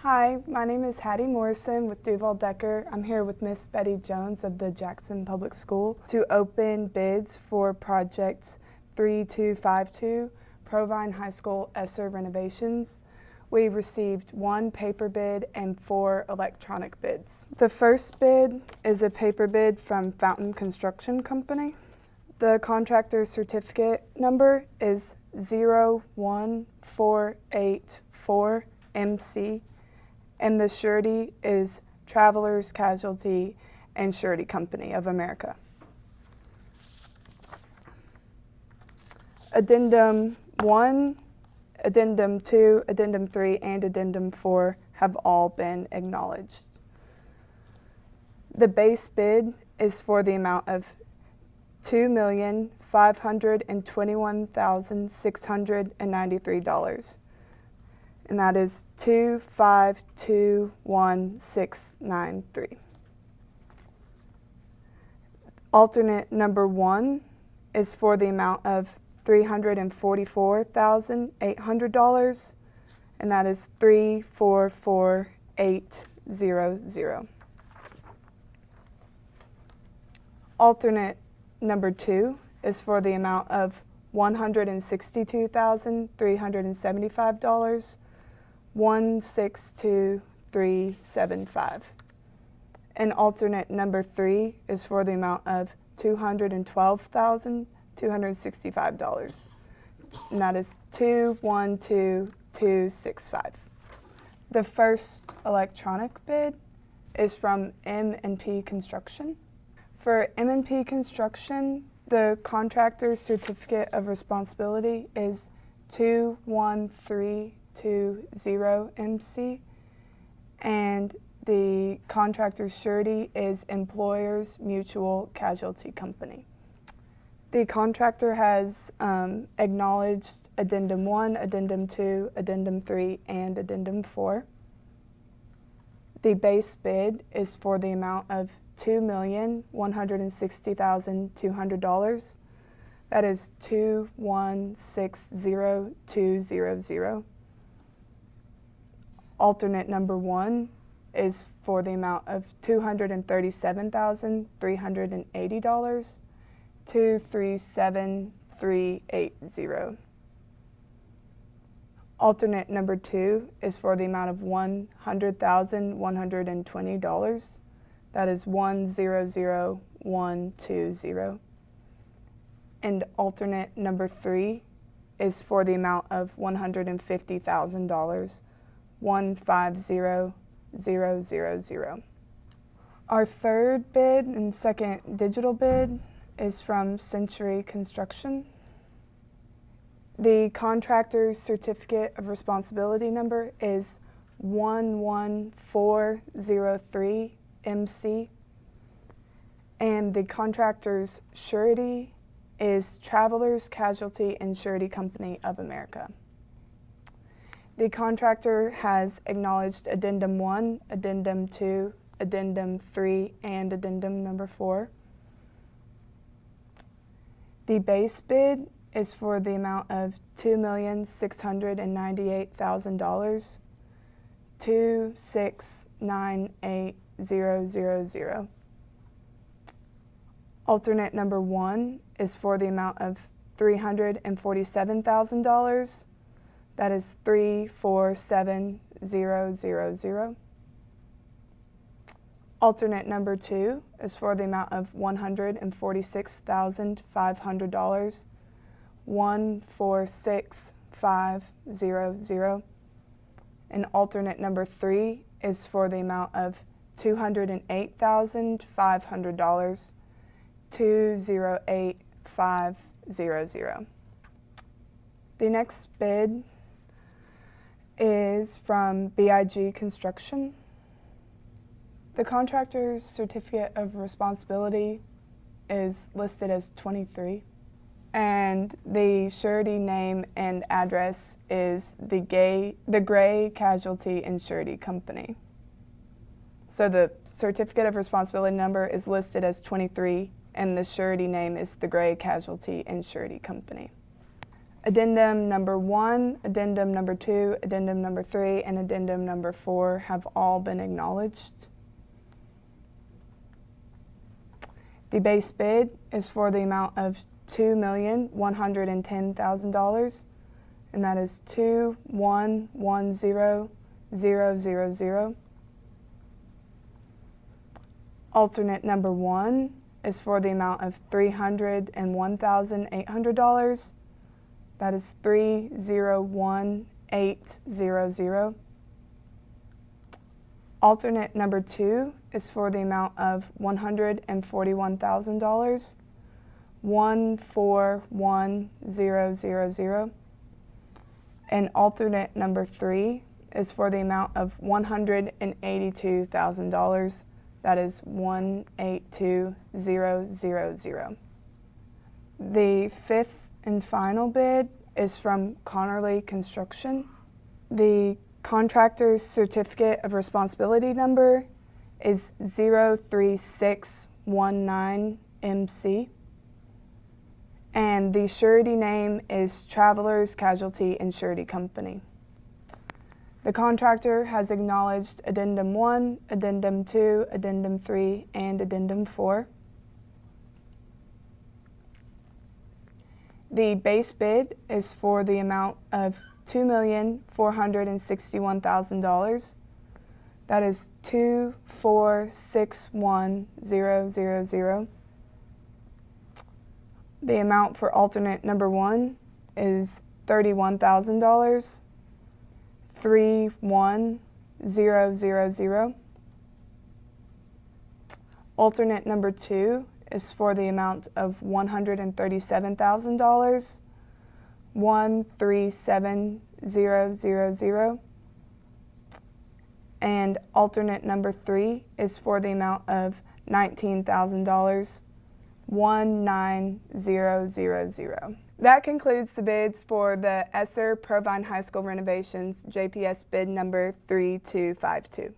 Hi, my name is Hattie Morrison with Duval Decker. I'm here with Miss Betty Jones of the Jackson Public School to open bids for Project 3252, Provine High School ESSER Renovations. We received 1 paper bid and 4 electronic bids. The first bid is a paper bid from Fountain Construction Company. The contractor certificate number is 01484MC. And the surety is Travelers Casualty and Surety Company of America. Addendum 1, Addendum 2, Addendum 3, and Addendum 4 have all been acknowledged. The base bid is for the amount of $2,521,693. And that is 2521693. Alternate number 1 is for the amount of $344,800, and that is 344800. Alternate number 2 is for the amount of $162,375. 162375. And alternate number 3 is for the amount of $212,265. And that is 212265. The first electronic bid is from M&P Construction. For M&P Construction, the contractor's certificate of responsibility is 21320MC, and the contractor's surety is Employers Mutual Casualty Company. The contractor has acknowledged Addendum 1, Addendum 2, Addendum 3, and Addendum 4. The base bid is for the amount of $2,160,200. That is 2160200. Alternate number 1 is for the amount of $237,380, 237380. Alternate number 2 is for the amount of $100,120. That is 100120. And alternate number 3 is for the amount of $150,000, 150000. Our third bid and second digital bid is from Century Construction. The contractor's certificate of responsibility number is 11403MC, and the contractor's surety is Travelers Casualty and Surety Company of America. The contractor has acknowledged Addendum 1, Addendum 2, Addendum 3, and Addendum number 4. The base bid is for the amount of $2,698,000, 2698000. Alternate number 1 is for the amount of $347,000. That is 347000. Alternate number 2 is for the amount of $146,500, 146500. And alternate number 3 is for the amount of $208,500, 208500. The next bid is from BIG Construction. The contractor's certificate of responsibility is listed as 23, and the surety name and address is the Gray Casualty and Surety Company. So the certificate of responsibility number is listed as 23, and the surety name is the Gray Casualty and Surety Company. Addendum number 1, addendum number 2, addendum number 3, and addendum number 4 have all been acknowledged. The base bid is for the amount of $2,110,000, and that is 2,110,000. Alternate number 1 is for the amount of $301,800. That is 301,800. Alternate number 2 is for the amount of $141,000, 141,000. And alternate number 3 is for the amount of $182,000. That is 182,000. The fifth and final bid is from Connerly Construction. The contractor's certificate of responsibility number is 03619MC, and the surety name is Travelers Casualty and Surety Company. The contractor has acknowledged Addendum 1, Addendum 2, Addendum 3, and Addendum 4. The base bid is for the amount of $2,461,000. That is 2,461,000. The amount for alternate number 1 is $31,000. 3,1,000. Alternate number 2 is for the amount of $137,000, 137,000. And alternate number 3 is for the amount of $19,000, 19,000. That concludes the bids for the ESSER Provine High School Renovations JPS bid number 3252.